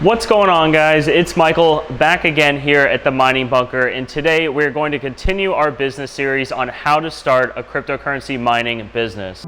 What's going on, guys? It's Michael back again here at the Mining Bunker, and today we're going to continue our business series on how to start a cryptocurrency mining business.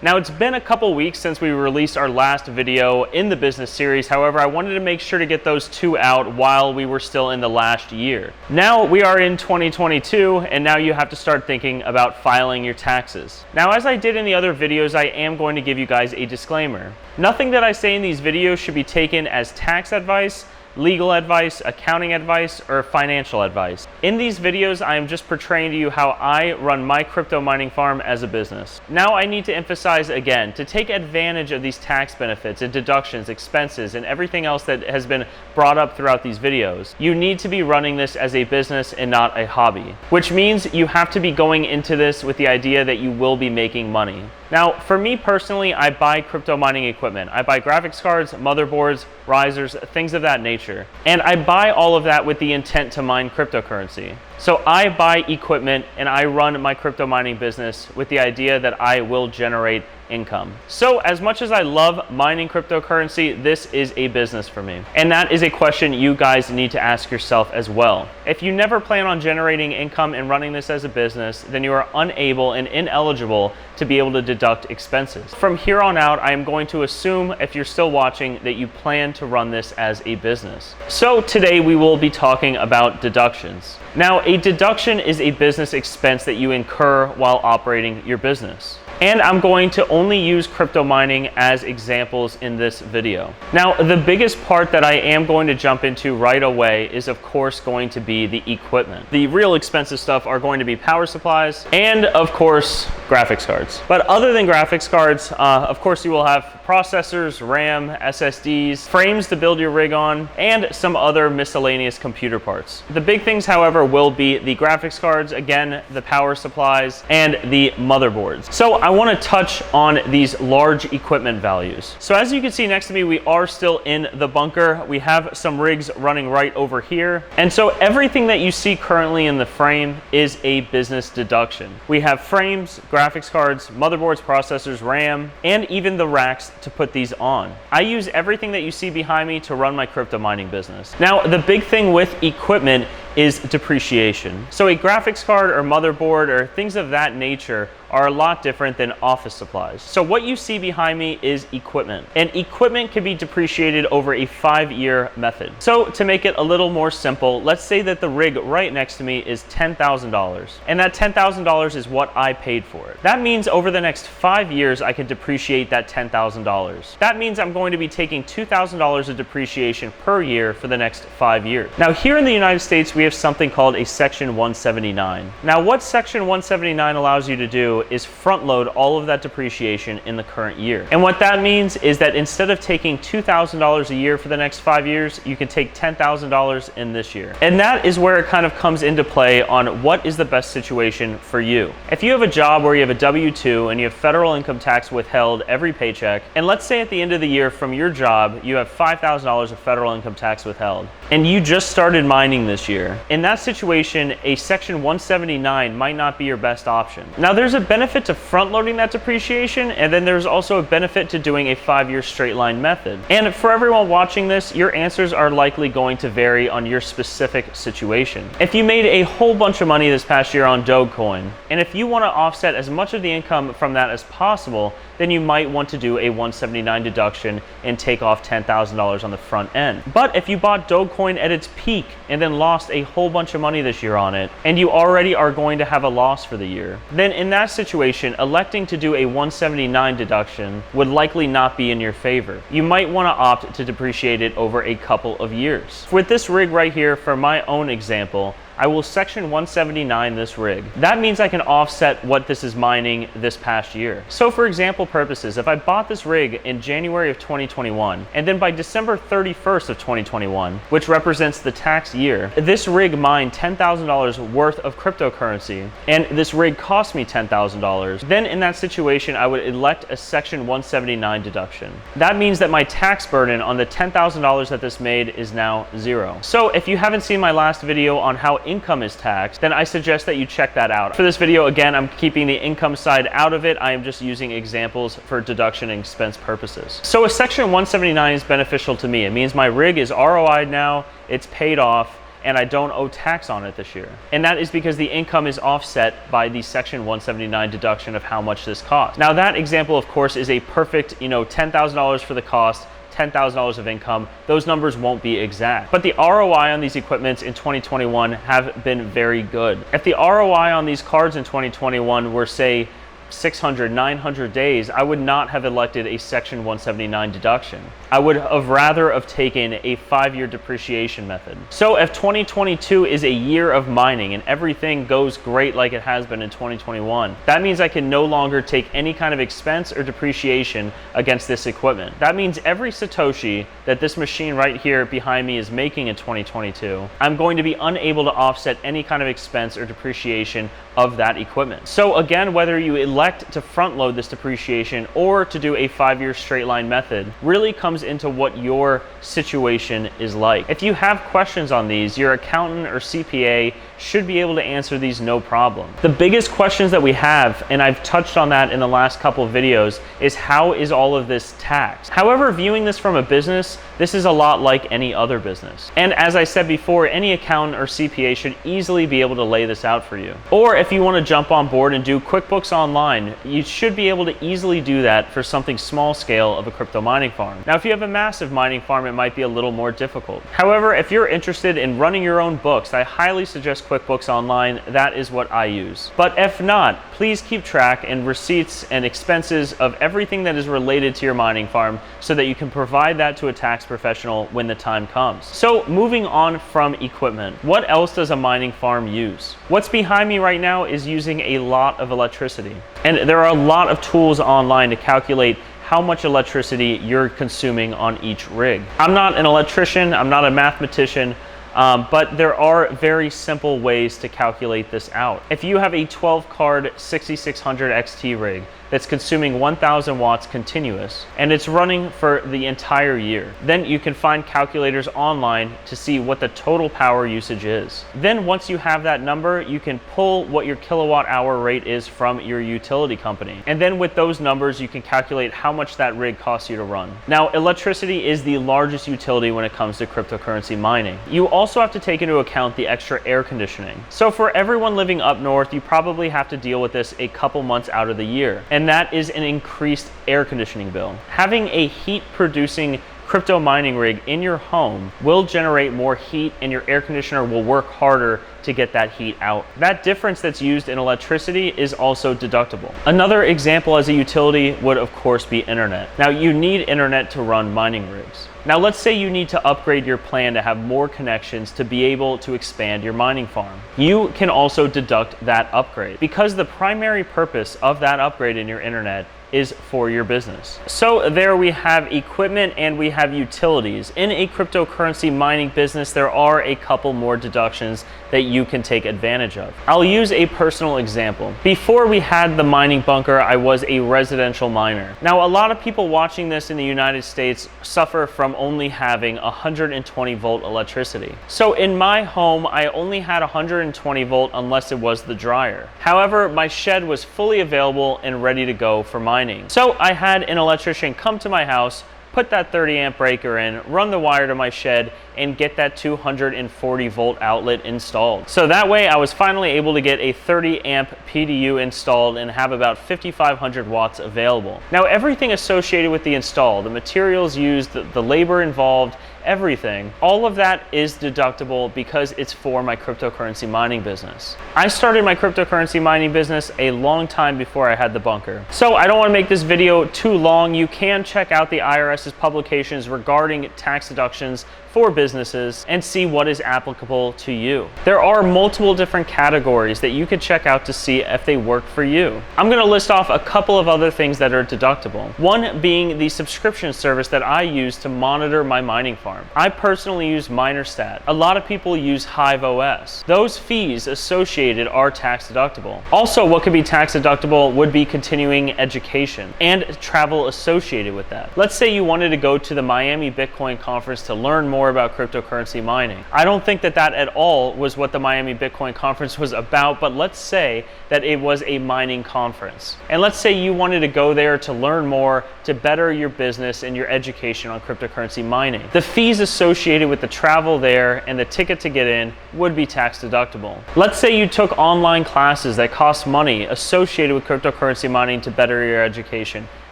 Now, it's been a couple weeks since we released our last video in the business series. However, I wanted to make sure to get those two out while we were still in the last year. Now we are in 2022, and now you have to start thinking about filing your taxes. Now, as I did in the other videos, I am going to give you guys a disclaimer. Nothing that I say in these videos should be taken as tax advice, legal advice, accounting advice, or financial advice. In these videos, I am just portraying to you how I run my crypto mining farm as a business. Now, I need to emphasize again, to take advantage of these tax benefits and deductions, expenses, and everything else that has been brought up throughout these videos, you need to be running this as a business and not a hobby, which means you have to be going into this with the idea that you will be making money. Now, for me personally, I buy crypto mining equipment. I buy graphics cards, motherboards, risers, things of that nature. And I buy all of that with the intent to mine cryptocurrency. So I buy equipment and I run my crypto mining business with the idea that I will generate income. So as much as I love mining cryptocurrency, this is a business for me. And that is a question you guys need to ask yourself as well. If you never plan on generating income and running this as a business, then you are unable and ineligible to be able to deduct expenses. From here on out, I am going to assume, if you're still watching, that you plan to run this as a business. So today we will be talking about deductions. Now, a deduction is a business expense that you incur while operating your business. And I'm going to only use crypto mining as examples in this video. Now, the biggest part that I am going to jump into right away is, of course, going to be the equipment. The real expensive stuff are going to be power supplies and, of course, graphics cards. But other than graphics cards, of course, you will have processors, RAM, SSDs, frames to build your rig on, and some other miscellaneous computer parts. The big things, however, will be the graphics cards, again, the power supplies, and the motherboards. So I want to touch on these large equipment values. So as you can see next to me, we are still in the bunker. We have some rigs running right over here. And so everything that you see currently in the frame is a business deduction. We have frames, graphics cards, motherboards, processors, RAM, and even the racks to put these on. I use everything that you see behind me to run my crypto mining business. Now, the big thing with equipment is depreciation. So a graphics card or motherboard or things of that nature are a lot different than office supplies. So what you see behind me is equipment, and equipment can be depreciated over a 5-year method. So to make it a little more simple, let's say that the rig right next to me is $10,000, and that $10,000 is what I paid for it. That means over the next 5 years, I can depreciate that $10,000. That means I'm going to be taking $2,000 of depreciation per year for the next 5 years. Now, here in the United States, we have something called a Section 179. Now, what Section 179 allows you to do is front load all of that depreciation in the current year. And what that means is that instead of taking $2,000 a year for the next 5 years, you can take $10,000 in this year. And that is where it kind of comes into play on what is the best situation for you. If you have a job where you have a W-2 and you have federal income tax withheld every paycheck, and let's say at the end of the year from your job, you have $5,000 of federal income tax withheld, and you just started mining this year, in that situation, a Section 179 might not be your best option. Now, there's a benefit to front loading that depreciation, and then there's also a benefit to doing a 5-year straight line method. And for everyone watching this, your answers are likely going to vary on your specific situation. If you made a whole bunch of money this past year on Dogecoin, and if you want to offset as much of the income from that as possible, then you might want to do a 179 deduction and take off $10,000 on the front end. But if you bought Dogecoin at its peak and then lost a whole bunch of money this year on it, and you already are going to have a loss for the year, then in that situation, electing to do a 179 deduction would likely not be in your favor. You might want to opt to depreciate it over a couple of years. With this rig right here, for my own example, I will Section 179 this rig. That means I can offset what this is mining this past year. So for example purposes, if I bought this rig in January of 2021, and then by December 31st of 2021, which represents the tax year, this rig mined $10,000 worth of cryptocurrency, and this rig cost me $10,000, then in that situation, I would elect a Section 179 deduction. That means that my tax burden on the $10,000 that this made is now zero. So if you haven't seen my last video on how income is taxed, then I suggest that you check that out. For this video, again, I'm keeping the income side out of it. I am just using examples for deduction and expense purposes. So a Section 179 is beneficial to me. It means my rig is ROI'd now, it's paid off, and I don't owe tax on it this year. And that is because the income is offset by the Section 179 deduction of how much this costs. Now that example, of course, is a perfect, $10,000 for the cost, $10,000 of income. Those numbers won't be exact. But the ROI on these equipments in 2021 have been very good. If the ROI on these cards in 2021 were, say, 600, 900 days, I would not have elected a Section 179 deduction. I would have rather have taken a 5-year depreciation method. So if 2022 is a year of mining and everything goes great like it has been in 2021, that means I can no longer take any kind of expense or depreciation against this equipment. That means every Satoshi that this machine right here behind me is making in 2022, I'm going to be unable to offset any kind of expense or depreciation of that equipment. So again, whether you elect to front load this depreciation or to do a 5-year straight line method really comes into what your situation is like. If you have questions on these, your accountant or CPA should be able to answer these no problem. The biggest questions that we have, and I've touched on that in the last couple of videos, is how is all of this taxed? However, viewing this from a business, this is a lot like any other business. And as I said before, any accountant or CPA should easily be able to lay this out for you. Or if you want to jump on board and do QuickBooks Online, you should be able to easily do that for something small scale of a crypto mining farm. Now, if you have a massive mining farm, it might be a little more difficult. However, if you're interested in running your own books, I highly suggest QuickBooks Online. That is what I use. But if not, please keep track and receipts and expenses of everything that is related to your mining farm so that you can provide that to a tax professional when the time comes. So moving on from equipment, what else does a mining farm use? What's behind me right now is using a lot of electricity. And there are a lot of tools online to calculate how much electricity you're consuming on each rig. I'm not an electrician, I'm not a mathematician, but there are very simple ways to calculate this out. If you have a 12-card 6600 XT rig that's consuming 1000 watts continuous and it's running for the entire year, then you can find calculators online to see what the total power usage is. Then once you have that number, you can pull what your kilowatt hour rate is from your utility company. And then with those numbers, you can calculate how much that rig costs you to run. Now, electricity is the largest utility when it comes to cryptocurrency mining. You also have to take into account the extra air conditioning. So for everyone living up north, you probably have to deal with this a couple months out of the year. And that is an increased air conditioning bill. Having a heat producing crypto mining rig in your home will generate more heat and your air conditioner will work harder to get that heat out. That difference that's used in electricity is also deductible. Another example as a utility would of course be internet. Now you need internet to run mining rigs. Now let's say you need to upgrade your plan to have more connections to be able to expand your mining farm. You can also deduct that upgrade because the primary purpose of that upgrade in your internet is for your business. So there we have equipment and we have utilities. In a cryptocurrency mining business, there are a couple more deductions that you can take advantage of. I'll use a personal example. Before we had the mining bunker, I was a residential miner. Now, a lot of people watching this in the United States suffer from only having 120 volt electricity. So in my home, I only had 120 volt unless it was the dryer. However, my shed was fully available and ready to go for mining. So I had an electrician come to my house, put that 30 amp breaker in, run the wire to my shed, and get that 240 volt outlet installed. So that way I was finally able to get a 30 amp PDU installed and have about 5,500 watts available. Now everything associated with the install, the materials used, the labor involved, everything, all of that is deductible because it's for my cryptocurrency mining business. I started my cryptocurrency mining business a long time before I had the bunker. So I don't want to make this video too long. You can check out the IRS's publications regarding tax deductions for businesses and see what is applicable to you. There are multiple different categories that you could check out to see if they work for you. I'm going to list off a couple of other things that are deductible. One being the subscription service that I use to monitor my mining farm. I personally use MinerStat. A lot of people use HiveOS. Those fees associated are tax deductible. Also, what could be tax deductible would be continuing education and travel associated with that. Let's say you wanted to go to the Miami Bitcoin conference to learn more about cryptocurrency mining. I don't think that at all was what the Miami Bitcoin conference was about, but let's say that it was a mining conference. And let's say you wanted to go there to learn more, to better your business and your education on cryptocurrency mining. The fees associated with the travel there and the ticket to get in would be tax deductible. Let's say you took online classes that cost money associated with cryptocurrency mining to better your education.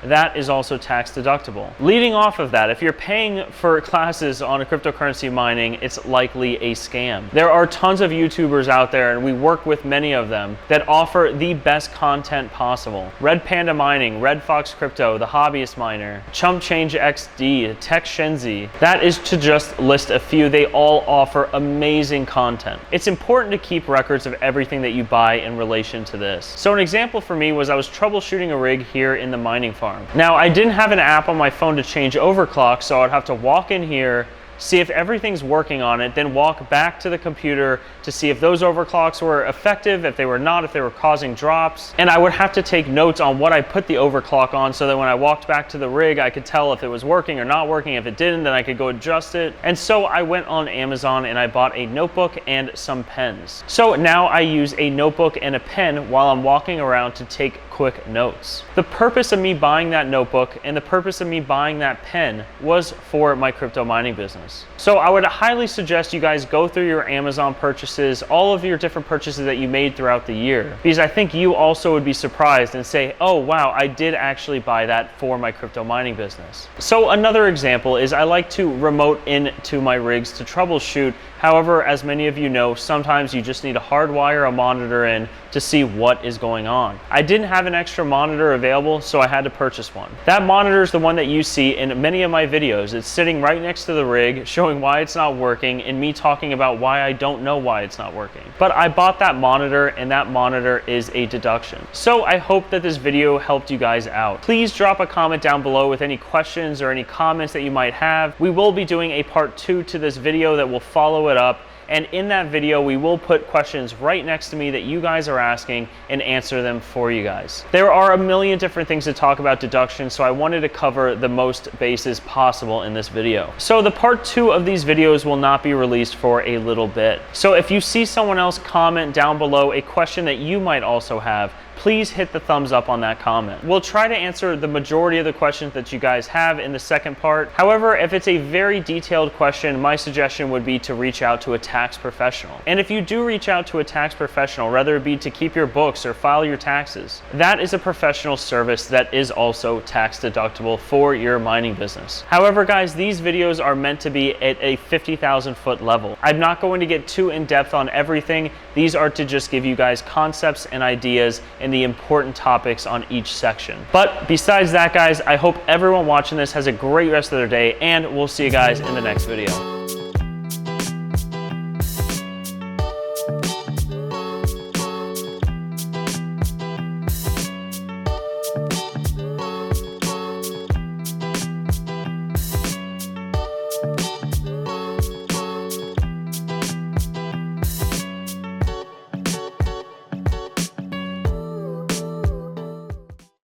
That is also tax deductible. Leading off of that, if you're paying for classes on cryptocurrency mining, it's likely a scam. There are tons of YouTubers out there, and we work with many of them, that offer the best content possible. Red Panda Mining, Red Fox Crypto, The Hobbyist Miner, Chump Change XD, Tech Shenzi. That is to just list a few. They all offer amazing content. It's important to keep records of everything that you buy in relation to this. So an example for me was I was troubleshooting a rig here in the mining farm. Now, I didn't have an app on my phone to change overclock, so I'd have to walk in here, see if everything's working on it, then walk back to the computer to see if those overclocks were effective, if they were not, if they were causing drops. And I would have to take notes on what I put the overclock on so that when I walked back to the rig, I could tell if it was working or not working. If it didn't, then I could go adjust it. And so I went on Amazon and I bought a notebook and some pens. So now I use a notebook and a pen while I'm walking around to take quick notes. The purpose of me buying that notebook and the purpose of me buying that pen was for my crypto mining business. So I would highly suggest you guys go through your Amazon purchases, all of your different purchases that you made throughout the year, because I think you also would be surprised and say, oh wow, I did actually buy that for my crypto mining business. So another example is I like to remote into my rigs to troubleshoot. However, as many of you know, sometimes you just need to hardwire a monitor in to see what is going on. I didn't have an extra monitor available, so I had to purchase one. That monitor is the one that you see in many of my videos. It's sitting right next to the rig, showing why it's not working, and me talking about why I don't know why it's not working. But I bought that monitor, and that monitor is a deduction. So I hope that this video helped you guys out. Please drop a comment down below with any questions or any comments that you might have. We will be doing a part 2 to this video that will follow it up. And in that video, we will put questions right next to me that you guys are asking and answer them for you guys. There are a million different things to talk about deduction, so I wanted to cover the most bases possible in this video. So the part 2 of these videos will not be released for a little bit. So if you see someone else comment down below a question that you might also have, please hit the thumbs up on that comment. We'll try to answer the majority of the questions that you guys have in the second part. However, if it's a very detailed question, my suggestion would be to reach out to a tax professional. And if you do reach out to a tax professional, whether it be to keep your books or file your taxes, that is a professional service that is also tax deductible for your mining business. However, guys, these videos are meant to be at a 50,000 foot level. I'm not going to get too in depth on everything. These are to just give you guys concepts and ideas and the important topics on each section. But besides that, guys, I hope everyone watching this has a great rest of their day, and we'll see you guys in the next video.